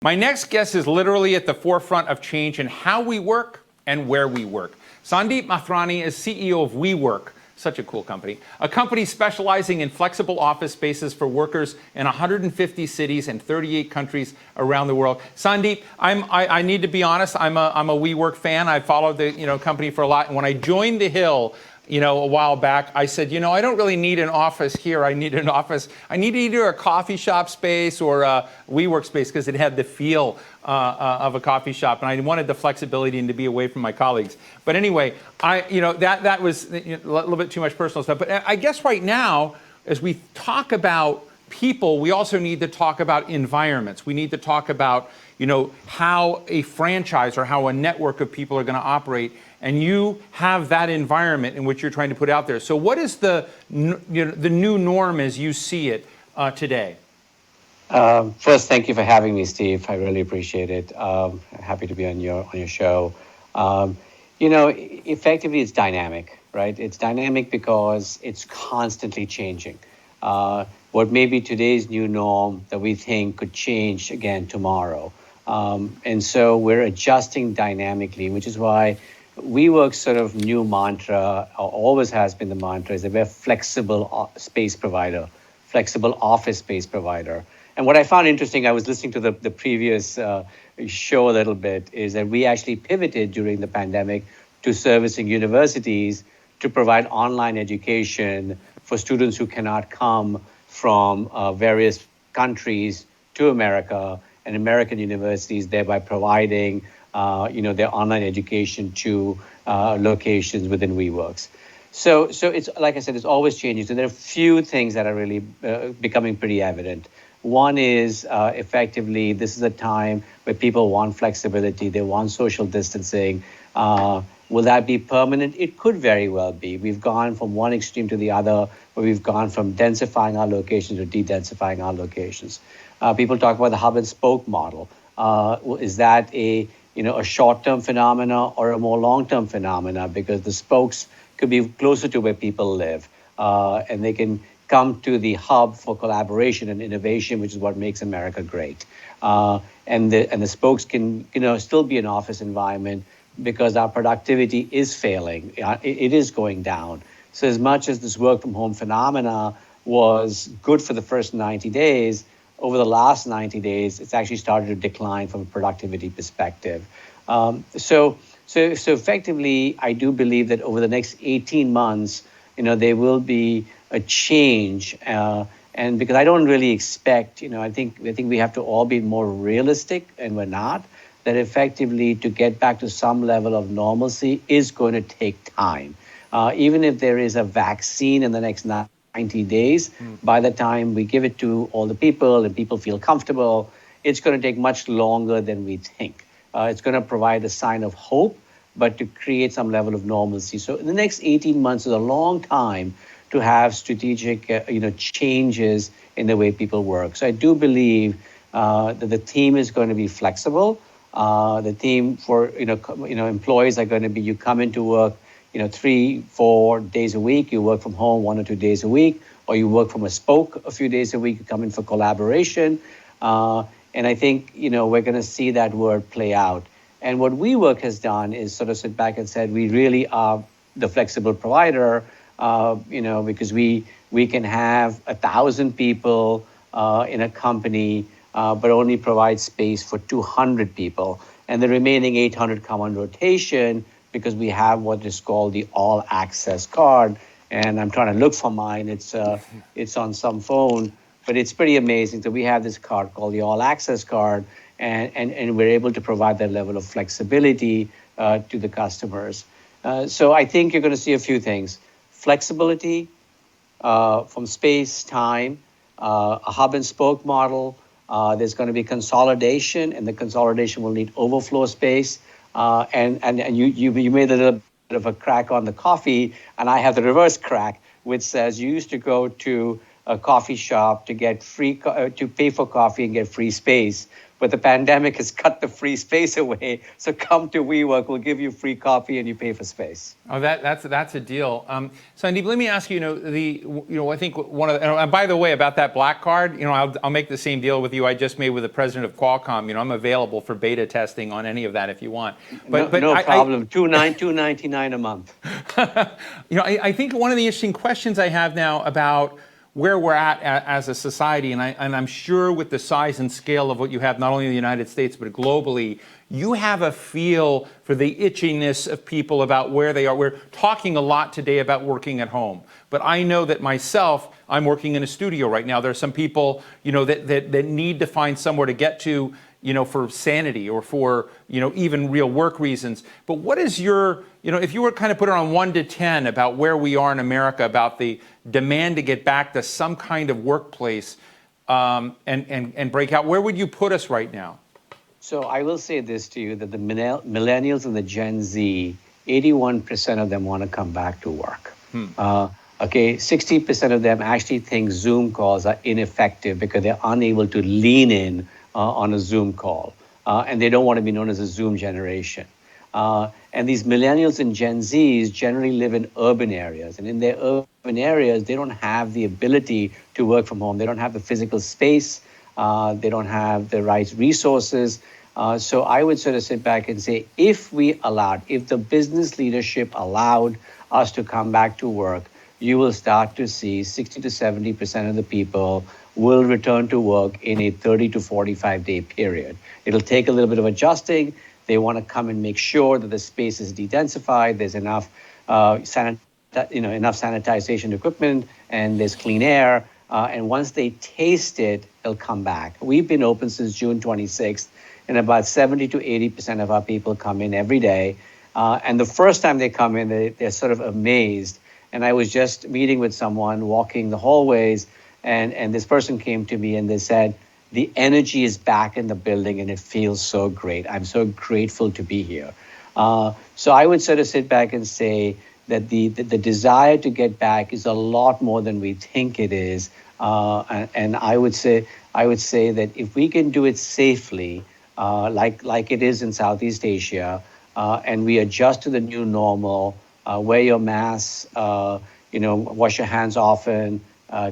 My next guest is literally at the forefront of change in how we work and where we work. Sandeep Mathrani is CEO of WeWork, such a cool company, a company specializing in flexible office spaces for workers in 150 cities and 38 countries around the world. Sandeep, I need to be honest, I'm a WeWork fan. I followed the company for a lot, and when I joined the Hill, a while back, I said, I don't really need an office here. I need either a coffee shop space or a WeWork space because it had the feel of a coffee shop, and I wanted the flexibility and to be away from my colleagues. But anyway, that was a little bit too much personal stuff. But I guess right now, as we talk about people, we also need to talk about environments. We need to talk about how a franchise or how a network of people are going to operate. And you have that environment in which you're trying to put out there. So what is the new norm as you see it today? First, thank you for having me, Steve. I really appreciate it. Happy to be on your show. Effectively, it's dynamic, right? It's dynamic because it's constantly changing. What may be today's new norm that we think could change again tomorrow. And so we're adjusting dynamically, which is why WeWork's sort of new mantra, or always has been the mantra, is that we're a flexible space provider, flexible office space provider. And what I found interesting, I was listening to the previous show a little bit, is that we actually pivoted during the pandemic to servicing universities to provide online education for students who cannot come from various countries to America, and American universities, thereby providing their online education to locations within WeWorks. So it's, like I said, it's always changing. So there are a few things that are really becoming pretty evident. One is effectively, this is a time where people want flexibility, they want social distancing. Will that be permanent? It could very well be. We've gone from one extreme to the other, where we've gone from densifying our locations to de-densifying our locations. People talk about the hub and spoke model. Is that a short-term phenomena or a more long-term phenomena? Because the spokes could be closer to where people live, and they can come to the hub for collaboration and innovation, which is what makes America great. And the spokes can still be an office environment because our productivity is failing. It is going down. So as much as this work from home phenomena was good for the first 90 days, over the last 90 days, it's actually started to decline from a productivity perspective. So effectively, I do believe that over the next 18 months, there will be a change. And because I don't really expect, I think we have to all be more realistic, and we're not, that effectively to get back to some level of normalcy is going to take time. Even if there is a vaccine in the next 90 days, by the time we give it to all the people and people feel comfortable, it's going to take much longer than we think. It's going to provide a sign of hope, but to create some level of normalcy. So in the next 18 months is a long time to have strategic changes in the way people work. So I do believe that the team is going to be flexible. The team for employees are going to be, you come into work 3-4 days a week, you work from home 1 or 2 days a week, or you work from a spoke a few days a week, you come in for collaboration. And I think, we're going to see that word play out. And what WeWork has done is sort of sit back and said, we really are the flexible provider, because we can have 1,000 people in a company, but only provide space for 200 people. And the remaining 800 come on rotation, because we have what is called the all access card. And I'm trying to look for mine. It's on some phone, but it's pretty amazing. So we have this card called the all access card, and we're able to provide that level of flexibility to the customers. So I think you're going to see a few things. Flexibility from space, time, a hub and spoke model. There's going to be consolidation, and the consolidation will need overflow space. And you made a little bit of a crack on the coffee, and I have the reverse crack, which says you used to go to a coffee shop to get to pay for coffee and get free space. But the pandemic has cut the free space away. So come to WeWork, we'll give you free coffee and you pay for space. Oh, that's a deal. Sandeep, let me ask you. I think one of and by the way, about that black card, I'll make the same deal with you I just made with the president of Qualcomm. I'm available for beta testing on any of that if you want. But no problem. $299 a month. I think one of the interesting questions I have now about where we're at as a society, and I'm sure with the size and scale of what you have, not only in the United States, but globally, you have a feel for the itchiness of people about where they are. We're talking a lot today about working at home, but I know that myself, I'm working in a studio right now. There are some people, that need to find somewhere to get to, for sanity or for, even real work reasons. But what is your, if you were kind of put it on 1 to 10 about where we are in America, about the demand to get back to some kind of workplace and break out, where would you put us right now? So I will say this to you, that the millennials and the Gen Z, 81% of them want to come back to work. 60% of them actually think Zoom calls are ineffective because they're unable to lean in on a Zoom call. And they don't want to be known as a Zoom generation. And these millennials and Gen Zs generally live in urban areas. And in their urban areas, they don't have the ability to work from home. They don't have the physical space. They don't have the right resources. So I would sort of sit back and say, if the business leadership allowed us to come back to work, you will start to see 60 to 70% of the people will return to work in a 30 to 45-day period. It'll take a little bit of adjusting. They want to come and make sure that the space is de-densified, there's enough enough sanitization equipment, and there's clean air. And once they taste it, they'll come back. We've been open since June 26th, and about 70 to 80% of our people come in every day. And the first time they come in, they're sort of amazed. And I was just meeting with someone, walking the hallways, and this person came to me and they said, the energy is back in the building and it feels so great. I'm so grateful to be here. So I would sort of sit back and say that the desire to get back is a lot more than we think it is. And I would say that if we can do it safely, like it is in Southeast Asia, and we adjust to the new normal, wear your masks, wash your hands often,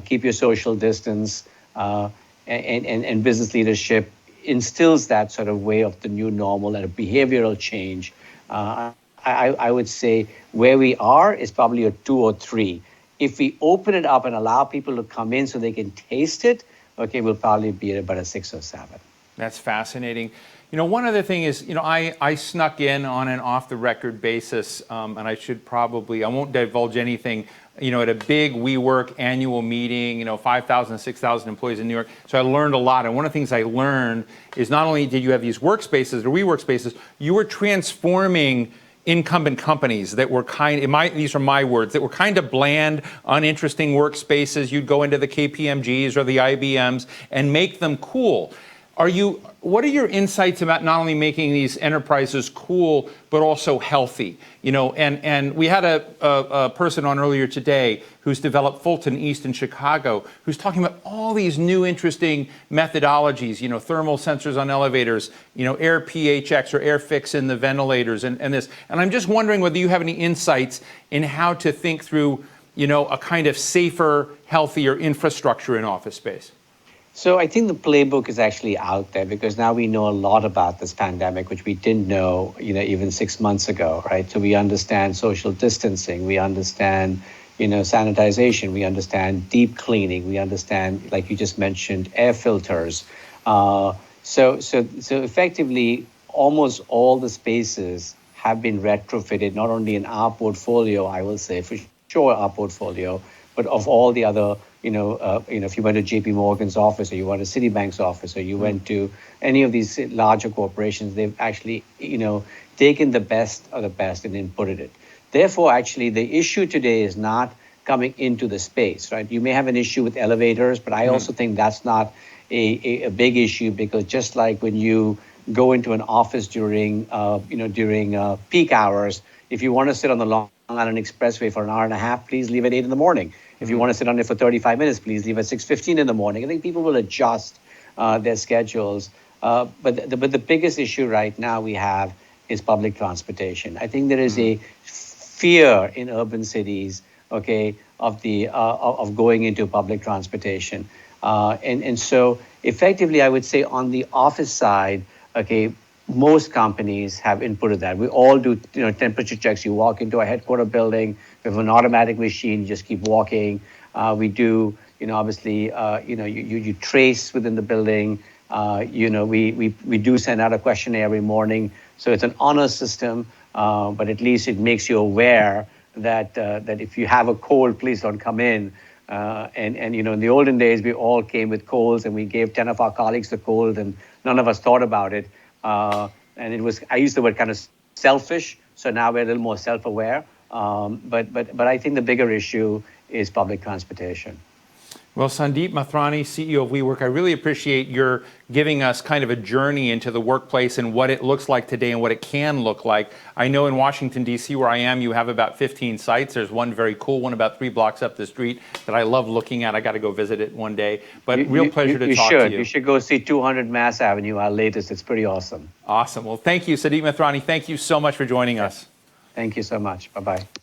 keep your social distance, and business leadership instills that sort of way of the new normal and a behavioral change. I would say where we are is probably a 2 or 3. If we open it up and allow people to come in so they can taste it, we'll probably be at about a 6 or 7. That's fascinating. One other thing is, I snuck in on an off-the-record basis, and I won't divulge anything, at a big WeWork annual meeting, 5,000, 6,000 employees in New York. So I learned a lot. And one of the things I learned is not only did you have these workspaces or WeWork spaces, you were transforming incumbent companies that were these are my words, that were kind of bland, uninteresting workspaces. You'd go into the KPMGs or the IBMs and make them cool. What are your insights about not only making these enterprises cool, but also healthy? And we had a person on earlier today who's developed Fulton East in Chicago, who's talking about all these new interesting methodologies, thermal sensors on elevators, air PHX or air fix in the ventilators and this. And I'm just wondering whether you have any insights in how to think through, a kind of safer, healthier infrastructure in office space. So I think the playbook is actually out there because now we know a lot about this pandemic, which we didn't know, even 6 months ago, right? So we understand social distancing, we understand, sanitization, we understand deep cleaning, we understand, like you just mentioned, air filters. So effectively, almost all the spaces have been retrofitted, not only in our portfolio, I will say for sure our portfolio, but of all the other, if you went to JP Morgan's office or you went to Citibank's office or you went to any of these larger corporations, they've actually, taken the best of the best and inputted it. Therefore, actually, the issue today is not coming into the space, right? You may have an issue with elevators, but I also think that's not a big issue because just like when you go into an office during peak hours, if you want to sit on the Long Island Expressway for an hour and a half, please leave at 8 in the morning. If you want to sit on it for 35 minutes, please leave at 6:15 in the morning. I think people will adjust their schedules. But the biggest issue right now we have is public transportation. I think there is a fear in urban cities, okay, of going into public transportation, and so effectively, I would say on the office side, okay, most companies have inputted that. We all do, temperature checks. You walk into a headquarter building, we have an automatic machine. You just keep walking. We do, obviously, you trace within the building. We do send out a questionnaire every morning. So it's an honor system, but at least it makes you aware that if you have a cold, please don't come in. And in the olden days, we all came with colds, and we gave 10 of our colleagues the cold, and none of us thought about it. And I used the word kind of selfish. So now we're a little more self-aware. But I think the bigger issue is public transportation. Well, Sandeep Mathrani, CEO of WeWork, I really appreciate your giving us kind of a journey into the workplace and what it looks like today and what it can look like. I know in Washington, D.C., where I am, you have about 15 sites. There's one very cool one about 3 blocks up the street that I love looking at. I got to go visit it one day. But real pleasure to talk to you. You should go see 200 Mass Avenue, our latest. It's pretty awesome. Awesome. Well, thank you, Sandeep Mathrani. Thank you so much for joining us. Thank you so much. Bye-bye.